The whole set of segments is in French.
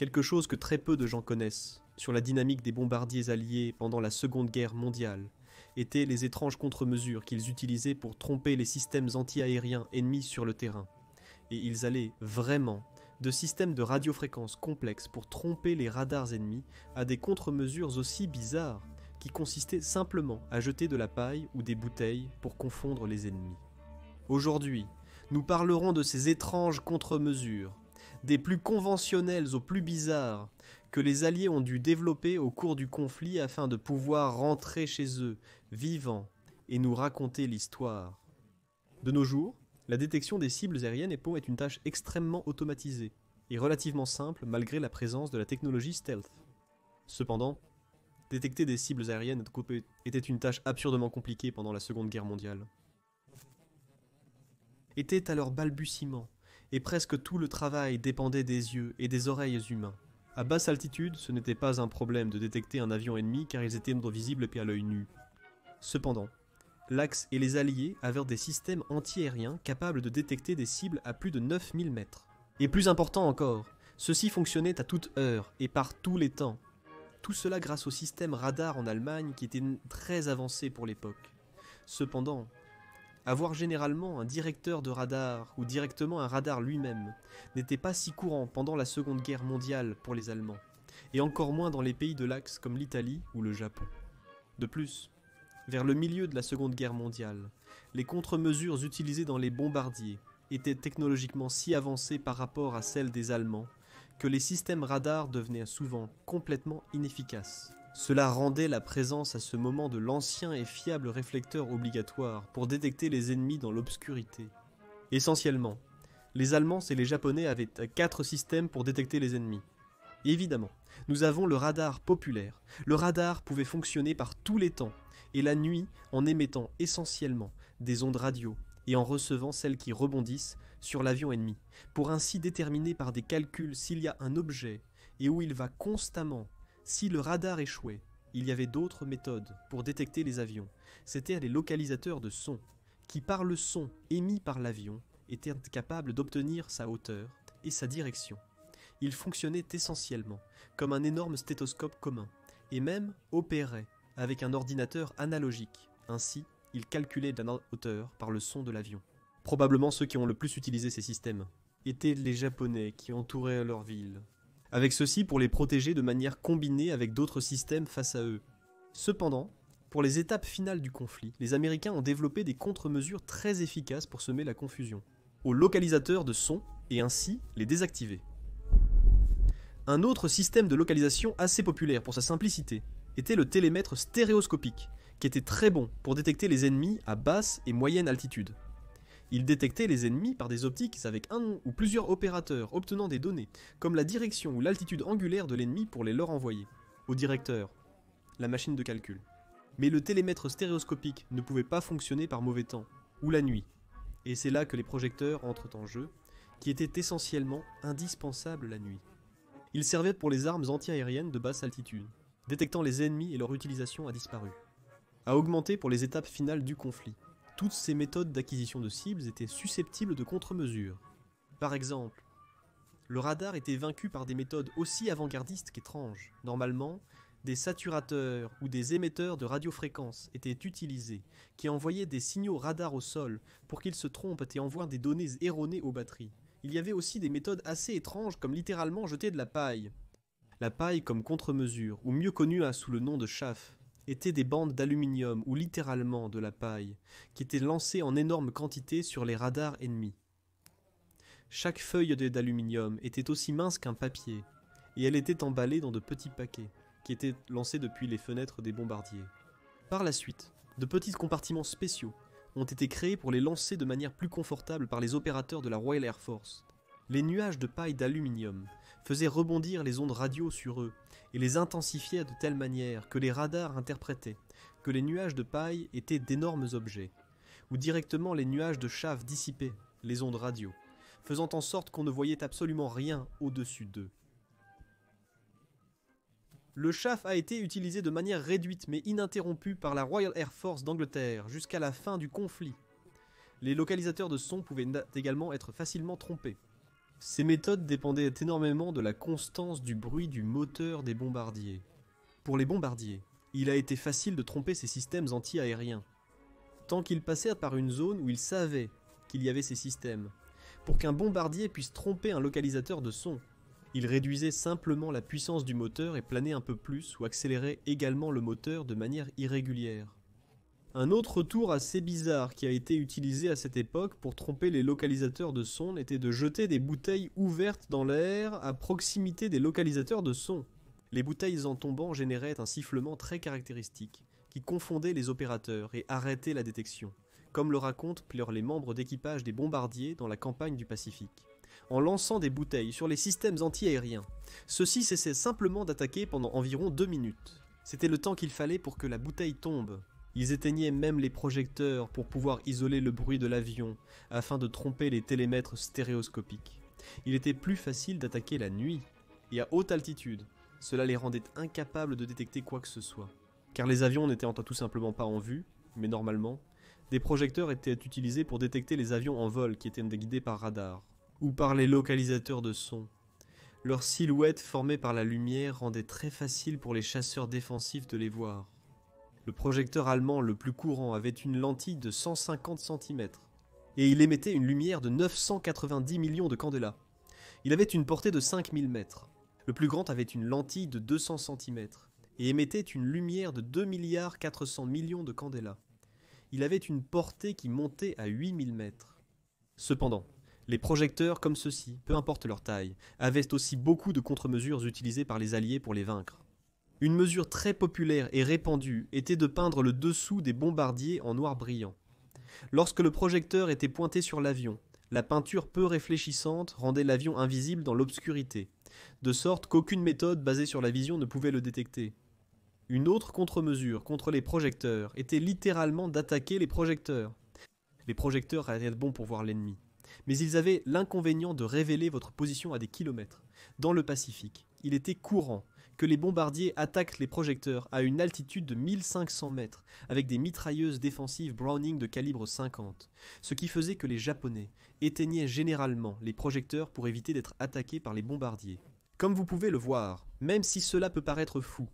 quelque chose que très peu de gens connaissent, sur la dynamique des bombardiers alliés pendant la Seconde Guerre mondiale, étaient les étranges contre-mesures qu'ils utilisaient pour tromper les systèmes anti-aériens ennemis sur le terrain. Et ils allaient vraiment de systèmes de radiofréquences complexes pour tromper les radars ennemis à des contre-mesures aussi bizarres qui consistaient simplement à jeter de la paille ou des bouteilles pour confondre les ennemis. Aujourd'hui, nous parlerons de ces étranges contre-mesures, des plus conventionnelles aux plus bizarres, que les Alliés ont dû développer au cours du conflit afin de pouvoir rentrer chez eux, vivants, et nous raconter l'histoire. De nos jours, la détection des cibles aériennes est une tâche extrêmement automatisée, et relativement simple malgré la présence de la technologie stealth. Cependant, détecter des cibles aériennes était une tâche absurdement compliquée pendant la Seconde Guerre mondiale. Était à leur balbutiement, et presque tout le travail dépendait des yeux et des oreilles humains. À basse altitude, ce n'était pas un problème de détecter un avion ennemi car ils étaient visibles et à l'œil nu. Cependant, l'Axe et les Alliés avaient des systèmes anti-aériens capables de détecter des cibles à plus de 9000 mètres. Et plus important encore, ceux-ci fonctionnaient à toute heure et par tous les temps. Tout cela grâce au système radar en Allemagne qui était très avancé pour l'époque. Cependant, avoir généralement un directeur de radar ou directement un radar lui-même n'était pas si courant pendant la Seconde Guerre mondiale pour les Allemands, et encore moins dans les pays de l'Axe comme l'Italie ou le Japon. De plus, vers le milieu de la Seconde Guerre mondiale, les contre-mesures utilisées dans les bombardiers étaient technologiquement si avancées par rapport à celles des Allemands que les systèmes radars devenaient souvent complètement inefficaces. Cela rendait la présence à ce moment de l'ancien et fiable réflecteur obligatoire pour détecter les ennemis dans l'obscurité. Essentiellement, les Allemands et les Japonais avaient 4 systèmes pour détecter les ennemis. Évidemment, nous avons le radar populaire. Le radar pouvait fonctionner par tous les temps, et la nuit en émettant essentiellement des ondes radio et en recevant celles qui rebondissent sur l'avion ennemi, pour ainsi déterminer par des calculs s'il y a un objet et où il va constamment. Si le radar échouait, il y avait d'autres méthodes pour détecter les avions. C'étaient les localisateurs de son, qui par le son émis par l'avion, étaient capables d'obtenir sa hauteur et sa direction. Ils fonctionnaient essentiellement comme un énorme stéthoscope commun, et même opéraient avec un ordinateur analogique. Ainsi, ils calculaient la hauteur par le son de l'avion. Probablement ceux qui ont le plus utilisé ces systèmes étaient les Japonais qui entouraient leur ville, avec ceux-ci pour les protéger de manière combinée avec d'autres systèmes face à eux. Cependant, pour les étapes finales du conflit, les Américains ont développé des contre-mesures très efficaces pour semer la confusion, aux localisateurs de son et ainsi les désactiver. Un autre système de localisation assez populaire pour sa simplicité était le télémètre stéréoscopique, qui était très bon pour détecter les ennemis à basse et moyenne altitude. Il détectait les ennemis par des optiques avec un ou plusieurs opérateurs obtenant des données, comme la direction ou l'altitude angulaire de l'ennemi pour les leur envoyer. Au directeur, la machine de calcul. Mais le télémètre stéréoscopique ne pouvait pas fonctionner par mauvais temps, ou la nuit. Et c'est là que les projecteurs entrent en jeu, qui étaient essentiellement indispensables la nuit. Ils servaient pour les armes anti-aériennes de basse altitude. Détectant les ennemis et leur utilisation a disparu. A augmenté pour les étapes finales du conflit. Toutes ces méthodes d'acquisition de cibles étaient susceptibles de contre-mesures. Par exemple, le radar était vaincu par des méthodes aussi avant-gardistes qu'étranges. Normalement, des saturateurs ou des émetteurs de radiofréquences étaient utilisés, qui envoyaient des signaux radar au sol pour qu'ils se trompent et envoient des données erronées aux batteries. Il y avait aussi des méthodes assez étranges comme littéralement jeter de la paille. La paille comme contre-mesure, ou mieux connue sous le nom de chaff, étaient des bandes d'aluminium ou littéralement de la paille, qui étaient lancées en énormes quantités sur les radars ennemis. Chaque feuille d'aluminium était aussi mince qu'un papier, et elle était emballée dans de petits paquets, qui étaient lancés depuis les fenêtres des bombardiers. Par la suite, de petits compartiments spéciaux ont été créés pour les lancer de manière plus confortable par les opérateurs de la Royal Air Force. Les nuages de paille d'aluminium faisaient rebondir les ondes radio sur eux et les intensifiaient de telle manière que les radars interprétaient que les nuages de paille étaient d'énormes objets, ou directement les nuages de chaff dissipaient les ondes radio, faisant en sorte qu'on ne voyait absolument rien au-dessus d'eux. Le chaff a été utilisé de manière réduite mais ininterrompue par la Royal Air Force d'Angleterre jusqu'à la fin du conflit. Les localisateurs de son pouvaient également être facilement trompés. Ces méthodes dépendaient énormément de la constance du bruit du moteur des bombardiers. Pour les bombardiers, il a été facile de tromper ces systèmes anti-aériens, tant qu'ils passaient par une zone où ils savaient qu'il y avait ces systèmes. Pour qu'un bombardier puisse tromper un localisateur de son, il réduisait simplement la puissance du moteur et planait un peu plus ou accélérait également le moteur de manière irrégulière. Un autre tour assez bizarre qui a été utilisé à cette époque pour tromper les localisateurs de son était de jeter des bouteilles ouvertes dans l'air à proximité des localisateurs de son. Les bouteilles en tombant généraient un sifflement très caractéristique qui confondait les opérateurs et arrêtait la détection, comme le racontent les membres d'équipage des bombardiers dans la campagne du Pacifique. En lançant des bouteilles sur les systèmes anti-aériens, ceux-ci cessaient simplement d'attaquer pendant environ 2 minutes. C'était le temps qu'il fallait pour que la bouteille tombe. Ils éteignaient même les projecteurs pour pouvoir isoler le bruit de l'avion, afin de tromper les télémètres stéréoscopiques. Il était plus facile d'attaquer la nuit, et à haute altitude. Cela les rendait incapables de détecter quoi que ce soit. Car les avions n'étaient tout simplement pas en vue, mais normalement, des projecteurs étaient utilisés pour détecter les avions en vol qui étaient guidés par radar, ou par les localisateurs de son. Leur silhouette formée par la lumière rendait très facile pour les chasseurs défensifs de les voir. Le projecteur allemand le plus courant avait une lentille de 150 cm, et il émettait une lumière de 990 millions de candela. Il avait une portée de 5000 mètres. Le plus grand avait une lentille de 200 cm, et émettait une lumière de 2,4 milliards de candela. Il avait une portée qui montait à 8000 mètres. Cependant, les projecteurs comme ceux-ci, peu importe leur taille, avaient aussi beaucoup de contre-mesures utilisées par les Alliés pour les vaincre. Une mesure très populaire et répandue était de peindre le dessous des bombardiers en noir brillant. Lorsque le projecteur était pointé sur l'avion, la peinture peu réfléchissante rendait l'avion invisible dans l'obscurité, de sorte qu'aucune méthode basée sur la vision ne pouvait le détecter. Une autre contre-mesure contre les projecteurs était littéralement d'attaquer les projecteurs. Les projecteurs étaient bons pour voir l'ennemi, mais ils avaient l'inconvénient de révéler votre position à des kilomètres. Dans le Pacifique, il était courant que les bombardiers attaquent les projecteurs à une altitude de 1500 mètres avec des mitrailleuses défensives Browning de calibre 50, ce qui faisait que les Japonais éteignaient généralement les projecteurs pour éviter d'être attaqués par les bombardiers. Comme vous pouvez le voir, même si cela peut paraître fou,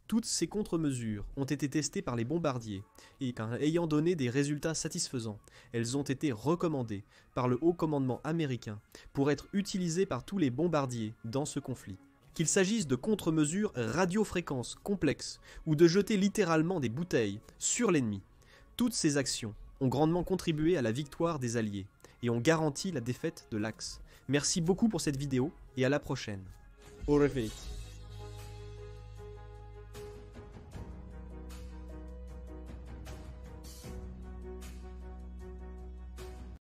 toutes ces contre-mesures ont été testées par les bombardiers et ayant donné des résultats satisfaisants, elles ont été recommandées par le haut commandement américain pour être utilisées par tous les bombardiers dans ce conflit. Qu'il s'agisse de contre-mesures radiofréquences complexes ou de jeter littéralement des bouteilles sur l'ennemi, toutes ces actions ont grandement contribué à la victoire des Alliés et ont garanti la défaite de l'Axe. Merci beaucoup pour cette vidéo et à la prochaine. Au revoir.